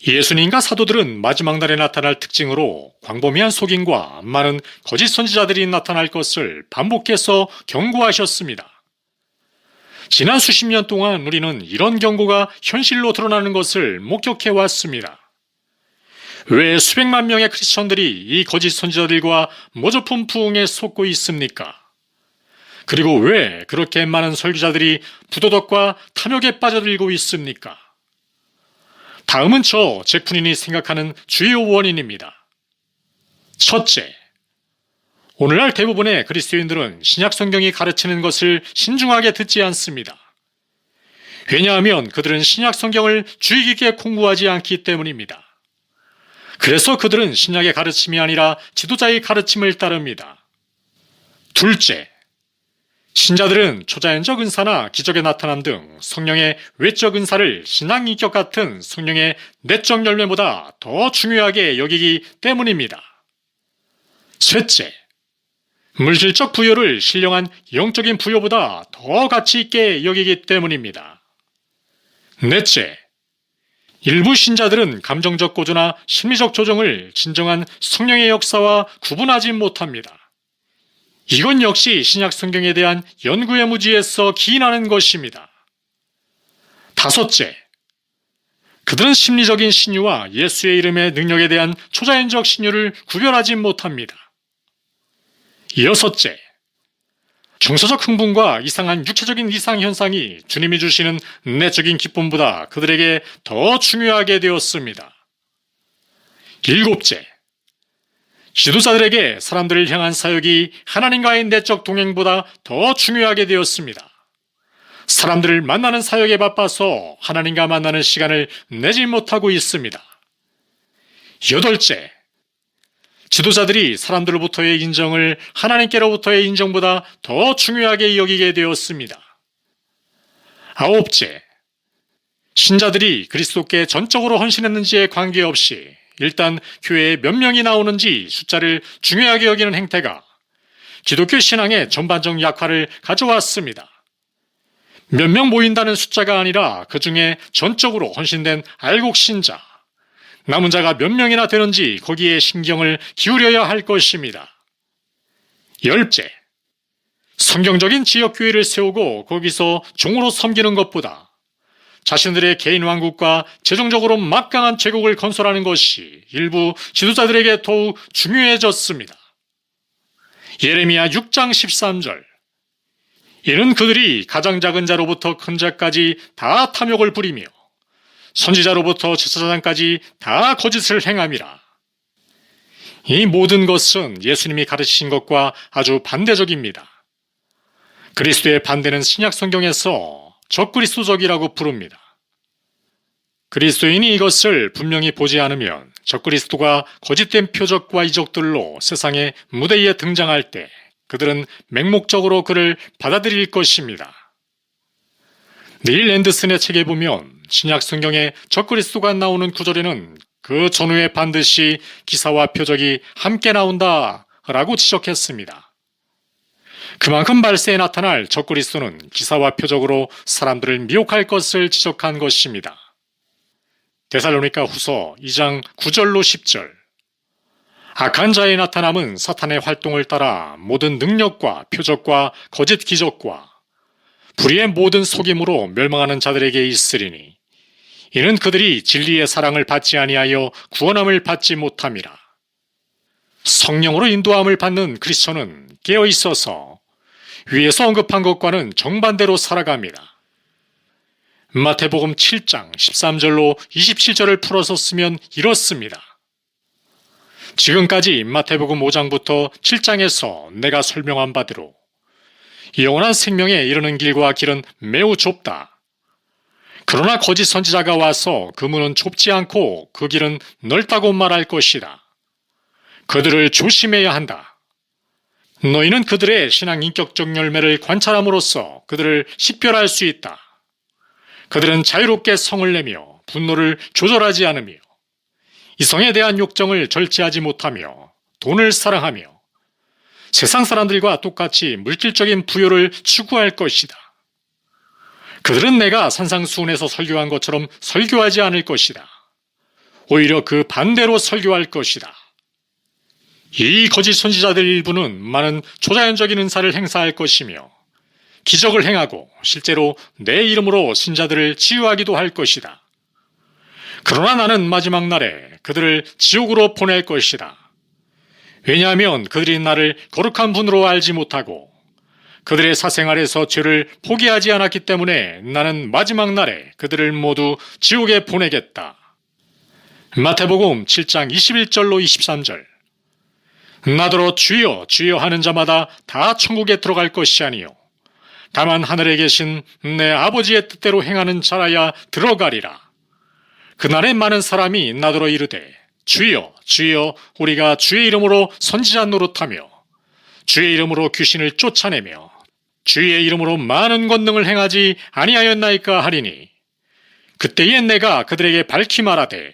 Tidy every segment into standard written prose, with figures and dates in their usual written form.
예수님과 사도들은 마지막 날에 나타날 특징으로 광범위한 속임과 많은 거짓 선지자들이 나타날 것을 반복해서 경고하셨습니다. 지난 수십 년 동안 우리는 이런 경고가 현실로 드러나는 것을 목격해 왔습니다. 왜 수백만 명의 크리스천들이 이 거짓 선지자들과 모조품 부흥에 속고 있습니까? 그리고 왜 그렇게 많은 설교자들이 부도덕과 탐욕에 빠져들고 있습니까? 다음은 잭프린이 생각하는 주요 원인입니다. 첫째, 오늘날 대부분의 그리스도인들은 신약 성경이 가르치는 것을 신중하게 듣지 않습니다. 왜냐하면 그들은 신약 성경을 주의 깊게 공부하지 않기 때문입니다. 그래서 그들은 신약의 가르침이 아니라 지도자의 가르침을 따릅니다. 둘째, 신자들은 초자연적 은사나 기적의 나타남 등 성령의 외적 은사를 신앙 인격 같은 성령의 내적 열매보다 더 중요하게 여기기 때문입니다. 셋째, 물질적 부여를 신령한 영적인 부여보다 더 가치 있게 여기기 때문입니다. 넷째, 일부 신자들은 감정적 고조나 심리적 조정을 진정한 성령의 역사와 구분하지 못합니다. 이건 역시 신약 성경에 대한 연구의 무지에서 기인하는 것입니다. 다섯째, 그들은 심리적인 신유와 예수의 이름의 능력에 대한 초자연적 신유를 구별하지 못합니다. 여섯째, 정서적 흥분과 이상한 육체적인 이상 현상이 주님이 주시는 내적인 기쁨보다 그들에게 더 중요하게 되었습니다. 일곱째, 지도자들에게 사람들을 향한 사역이 하나님과의 내적 동행보다 더 중요하게 되었습니다. 사람들을 만나는 사역에 바빠서 하나님과 만나는 시간을 내지 못하고 있습니다. 여덟째, 지도자들이 사람들로부터의 인정을 하나님께로부터의 인정보다 더 중요하게 여기게 되었습니다. 아홉째, 신자들이 그리스도께 전적으로 헌신했는지에 관계없이 일단 교회에 몇 명이 나오는지 숫자를 중요하게 여기는 행태가 기독교 신앙의 전반적 약화를 가져왔습니다. 몇 명 모인다는 숫자가 아니라 그 중에 전적으로 헌신된 알곡 신자, 남은 자가 몇 명이나 되는지 거기에 신경을 기울여야 할 것입니다. 열째, 성경적인 지역교회를 세우고 거기서 종으로 섬기는 것보다 자신들의 개인 왕국과 재정적으로 막강한 제국을 건설하는 것이 일부 지도자들에게 더욱 중요해졌습니다. 예레미야 6장 13절, 이는 그들이 가장 작은 자로부터 큰 자까지 다 탐욕을 부리며 선지자로부터 제사장까지 다 거짓을 행함이라. 이 모든 것은 예수님이 가르치신 것과 아주 반대적입니다. 그리스도의 반대는 신약 성경에서 적그리스도적이라고 부릅니다. 그리스도인이 이것을 분명히 보지 않으면 적그리스도가 거짓된 표적과 이적들로 세상의 무대 위에 등장할 때 그들은 맹목적으로 그를 받아들일 것입니다. 닐 앤더슨의 책에 보면 신약 성경에 적그리스도가 나오는 구절에는 그 전후에 반드시 기사와 표적이 함께 나온다라고 지적했습니다. 그만큼 말세에 나타날 적그리스도는 기사와 표적으로 사람들을 미혹할 것을 지적한 것입니다. 데살로니가 후서 2장 9절로 10절, 악한 자의 나타남은 사탄의 활동을 따라 모든 능력과 표적과 거짓 기적과 불의의 모든 속임으로 멸망하는 자들에게 있으리니 이는 그들이 진리의 사랑을 받지 아니하여 구원함을 받지 못함이라. 성령으로 인도함을 받는 크리스천은 깨어 있어서 위에서 언급한 것과는 정반대로 살아갑니다. 마태복음 7장 13절로 27절을 풀어서 쓰면 이렇습니다. 지금까지 마태복음 5장부터 7장에서 내가 설명한 바대로 영원한 생명에 이르는 길과 길은 매우 좁다. 그러나 거짓 선지자가 와서 그 문은 좁지 않고 그 길은 넓다고 말할 것이다. 그들을 조심해야 한다. 너희는 그들의 신앙 인격적 열매를 관찰함으로써 그들을 식별할 수 있다. 그들은 자유롭게 성을 내며 분노를 조절하지 않으며 이성에 대한 욕정을 절제하지 못하며 돈을 사랑하며 세상 사람들과 똑같이 물질적인 부여를 추구할 것이다. 그들은 내가 산상수훈에서 설교한 것처럼 설교하지 않을 것이다. 오히려 그 반대로 설교할 것이다. 이 거짓 선지자들 일부는 많은 초자연적인 은사를 행사할 것이며 기적을 행하고 실제로 내 이름으로 신자들을 치유하기도 할 것이다. 그러나 나는 마지막 날에 그들을 지옥으로 보낼 것이다. 왜냐하면 그들이 나를 거룩한 분으로 알지 못하고 그들의 사생활에서 죄를 포기하지 않았기 때문에 나는 마지막 날에 그들을 모두 지옥에 보내겠다. 마태복음 7장 21절로 23절. 나더러 주여 주여 하는 자마다 다 천국에 들어갈 것이 아니요 다만 하늘에 계신 내 아버지의 뜻대로 행하는 자라야 들어가리라. 그날에 많은 사람이 나더러 이르되 주여 주여 우리가 주의 이름으로 선지자 노릇하며 주의 이름으로 귀신을 쫓아내며 주의 이름으로 많은 권능을 행하지 아니하였나이까 하리니 그때에 내가 그들에게 밝히 말하되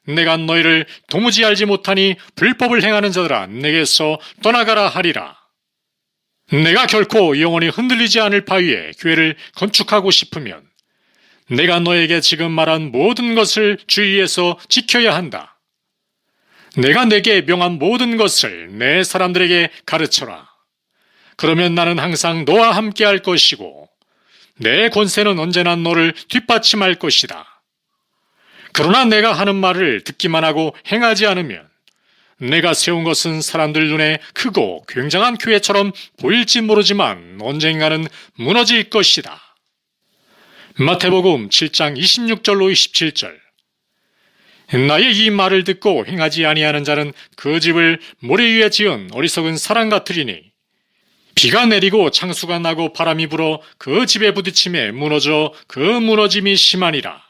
내가 너희를 도무지 알지 못하니 불법을 행하는 자들아 내게서 떠나가라 하리라. 내가 결코 영원히 흔들리지 않을 바위에 교회를 건축하고 싶으면 내가 너에게 지금 말한 모든 것을 주의해서 지켜야 한다. 내가 내게 명한 모든 것을 내 사람들에게 가르쳐라. 그러면 나는 항상 너와 함께 할 것이고 내 권세는 언제나 너를 뒷받침할 것이다. 그러나 내가 하는 말을 듣기만 하고 행하지 않으면 내가 세운 것은 사람들 눈에 크고 굉장한 교회처럼 보일지 모르지만 언젠가는 무너질 것이다. 마태복음 7장 26절로 27절. 나의 이 말을 듣고 행하지 아니하는 자는 그 집을 모래 위에 지은 어리석은 사람 같으리니 비가 내리고 창수가 나고 바람이 불어 그 집에 부딪힘에 무너져 그 무너짐이 심하니라.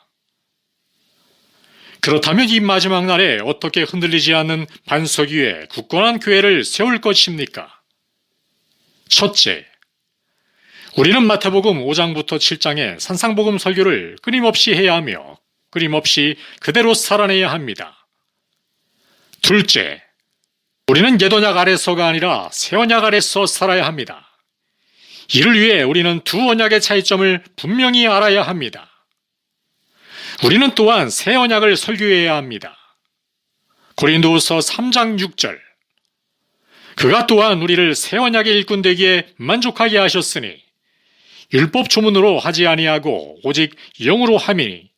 그렇다면 이 마지막 날에 어떻게 흔들리지 않는 반석 위에 굳건한 교회를 세울 것입니까? 첫째, 우리는 마태복음 5장부터 7장의 산상복음 설교를 끊임없이 해야 하며 끊임없이 그대로 살아내야 합니다. 둘째, 우리는 옛 언약 아래서가 아니라 새 언약 아래서 살아야 합니다. 이를 위해 우리는 두 언약의 차이점을 분명히 알아야 합니다. 우리는 또한 새 언약을 설교해야 합니다. 고린도후서 3장 6절. 그가 또한 우리를 새 언약의 일꾼 되기에 만족하게 하셨으니 율법 조문으로 하지 아니하고 오직 영으로 함이니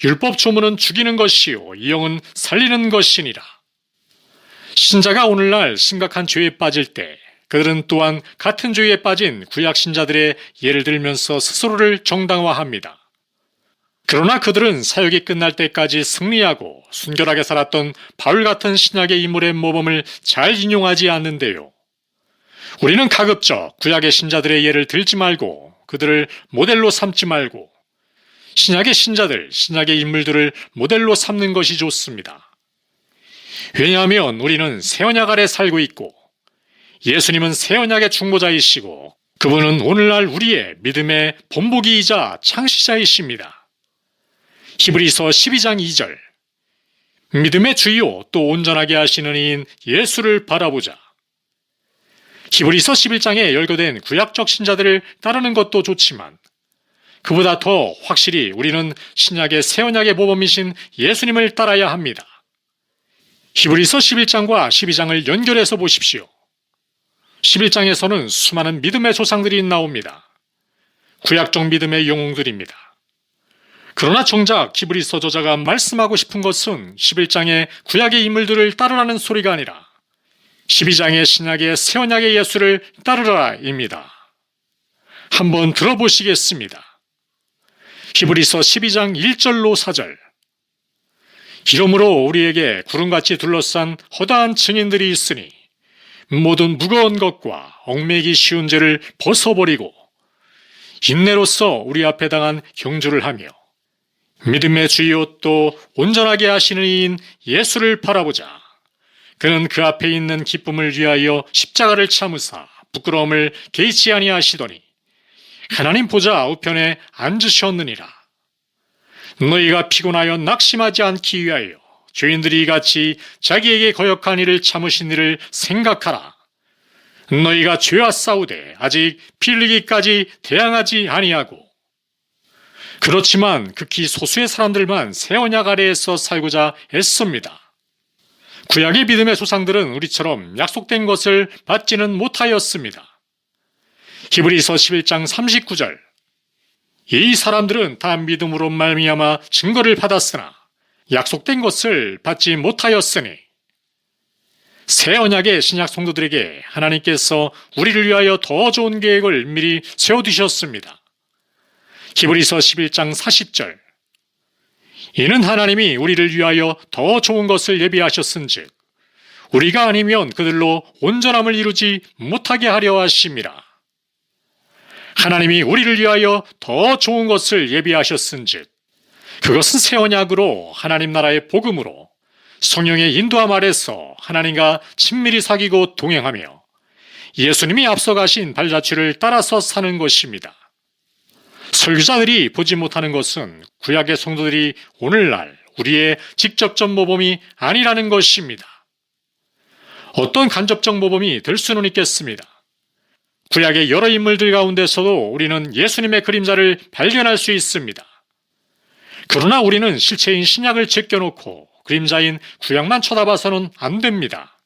율법 조문은 죽이는 것이요 영은 살리는 것이니라. 신자가 오늘날 심각한 죄에 빠질 때 그들은 또한 같은 죄에 빠진 구약 신자들의 예를 들면서 스스로를 정당화합니다. 그러나 그들은 사역이 끝날 때까지 승리하고 순결하게 살았던 바울 같은 신약의 인물의 모범을 잘 인용하지 않는데요. 우리는 가급적 구약의 신자들의 예를 들지 말고 그들을 모델로 삼지 말고 신약의 신자들, 신약의 인물들을 모델로 삼는 것이 좋습니다. 왜냐하면 우리는 새 언약 아래 살고 있고 예수님은 새 언약의 중보자이시고 그분은 오늘날 우리의 믿음의 본보기이자 창시자이십니다. 히브리서 12장 2절. 믿음의 주요 또 온전하게 하시는 이인 예수를 바라보자. 히브리서 11장에 열거된 구약적 신자들을 따르는 것도 좋지만 그보다 더 확실히 우리는 신약의 새 언약의 모범이신 예수님을 따라야 합니다. 히브리서 11장과 12장을 연결해서 보십시오. 11장에서는 수많은 믿음의 조상들이 나옵니다. 구약적 믿음의 영웅들입니다. 그러나 정작 히브리서 저자가 말씀하고 싶은 것은 11장의 구약의 인물들을 따르라는 소리가 아니라 12장의 신약의 새 언약의 예수를 따르라입니다. 한번 들어보시겠습니다. 히브리서 12장 1절로 4절. 이러므로 우리에게 구름같이 둘러싼 허다한 증인들이 있으니 모든 무거운 것과 얽매기 쉬운 죄를 벗어버리고 인내로써 우리 앞에 당한 경주를 하며 믿음의 주요 또 온전하게 하시는 이인 예수를 바라보자. 그는 그 앞에 있는 기쁨을 위하여 십자가를 참으사 부끄러움을 개의치 아니하시더니 하나님 보좌 우편에 앉으셨느니라. 너희가 피곤하여 낙심하지 않기 위하여 죄인들이 같이 자기에게 거역한 일을 참으신 일을 생각하라. 너희가 죄와 싸우되 아직 피 흘리기까지 대항하지 아니하고 그렇지만 극히 소수의 사람들만 새 언약 아래에서 살고자 애씁니다. 구약의 믿음의 조상들은 우리처럼 약속된 것을 받지는 못하였습니다. 히브리서 11장 39절 이 사람들은 다 믿음으로 말미암아 증거를 받았으나 약속된 것을 받지 못하였으니 새 언약의 신약 성도들에게 하나님께서 우리를 위하여 더 좋은 계획을 미리 세워두셨습니다. 히브리서 11장 40절 이는 하나님이 우리를 위하여 더 좋은 것을 예비하셨은즉 우리가 아니면 그들로 온전함을 이루지 못하게 하려 하심이라. 하나님이 우리를 위하여 더 좋은 것을 예비하셨은즉 그것은 새 언약으로 하나님 나라의 복음으로 성령의 인도함 아래서 하나님과 친밀히 사귀고 동행하며 예수님이 앞서가신 발자취를 따라서 사는 것입니다. 설교자들이 보지 못하는 것은 구약의 성도들이 오늘날 우리의 직접적 모범이 아니라는 것입니다. 어떤 간접적 모범이 될 수는 있겠습니다. 구약의 여러 인물들 가운데서도 우리는 예수님의 그림자를 발견할 수 있습니다. 그러나 우리는 실체인 신약을 제껴놓고 그림자인 구약만 쳐다봐서는 안 됩니다.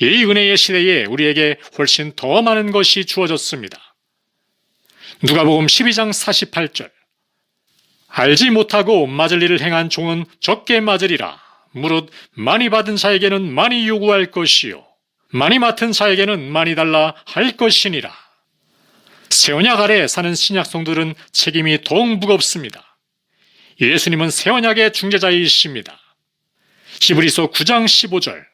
이 은혜의 시대에 우리에게 훨씬 더 많은 것이 주어졌습니다. 누가복음 12장 48절 알지 못하고 맞을 일을 행한 종은 적게 맞으리라. 무릇 많이 받은 자에게는 많이 요구할 것이요 많이 맡은 자에게는 많이 달라 할 것이니라. 새 언약 아래 사는 신약 성도들은 책임이 더욱 무겁습니다. 예수님은 새 언약의 중재자이십니다. 히브리서 9장 15절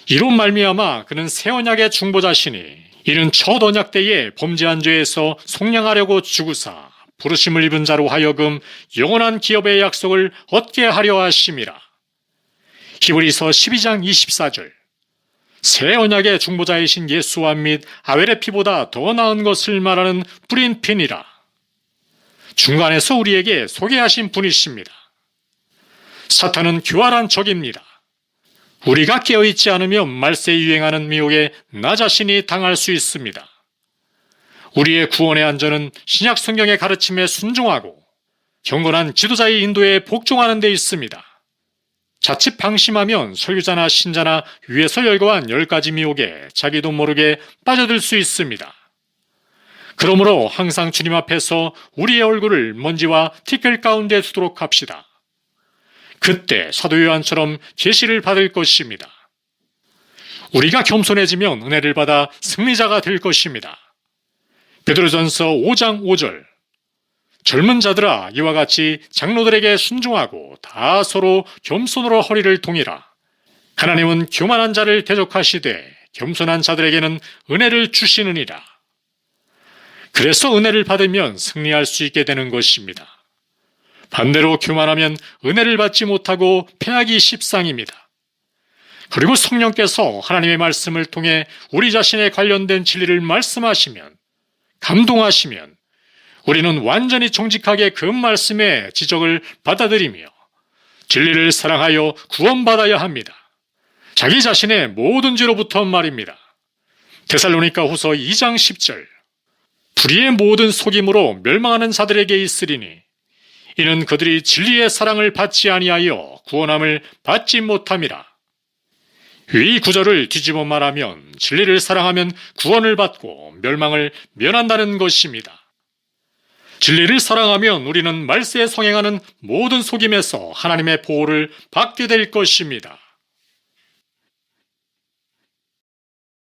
이로 말미암아 그는 새 언약의 중보자시니 이는 첫 언약 때에 범죄한 죄에서 속량하려고 죽으사 부르심을 입은 자로 하여금 영원한 기업의 약속을 얻게 하려 하심이라. 히브리서 12장 24절 새 언약의 중보자이신 예수와 및 아벨의 피보다 더 나은 것을 말하는 뿌린 피니라. 중간에서 우리에게 소개하신 분이십니다. 사탄은 교활한 적입니다. 우리가 깨어있지 않으면 말세에 유행하는 미혹에 나 자신이 당할 수 있습니다. 우리의 구원의 안전은 신약 성경의 가르침에 순종하고 경건한 지도자의 인도에 복종하는 데 있습니다. 자칫 방심하면 설교자나 신자나 위에서 열거한 10가지 미혹에 자기도 모르게 빠져들 수 있습니다. 그러므로 항상 주님 앞에서 우리의 얼굴을 먼지와 티끌 가운데 두도록 합시다. 그때 사도 요한처럼 계시를 받을 것입니다. 우리가 겸손해지면 은혜를 받아 승리자가 될 것입니다. 베드로전서 5장 5절 젊은 자들아 이와 같이 장로들에게 순종하고 다 서로 겸손으로 허리를 동이라. 하나님은 교만한 자를 대적하시되 겸손한 자들에게는 은혜를 주시느니라. 그래서 은혜를 받으면 승리할 수 있게 되는 것입니다. 반대로 교만하면 은혜를 받지 못하고 패하기 십상입니다. 그리고 성령께서 하나님의 말씀을 통해 우리 자신에 관련된 진리를 말씀하시면 감동하시면 우리는 완전히 정직하게 그 말씀의 지적을 받아들이며 진리를 사랑하여 구원받아야 합니다. 자기 자신의 모든 죄로부터 말입니다. 데살로니가 후서 2장 10절 불의의 모든 속임으로 멸망하는 자들에게 있으리니 이는 그들이 진리의 사랑을 받지 아니하여 구원함을 받지 못함이라. 이 구절을 뒤집어 말하면 진리를 사랑하면 구원을 받고 멸망을 면한다는 것입니다. 진리를 사랑하면 우리는 말세에 성행하는 모든 속임에서 하나님의 보호를 받게 될 것입니다.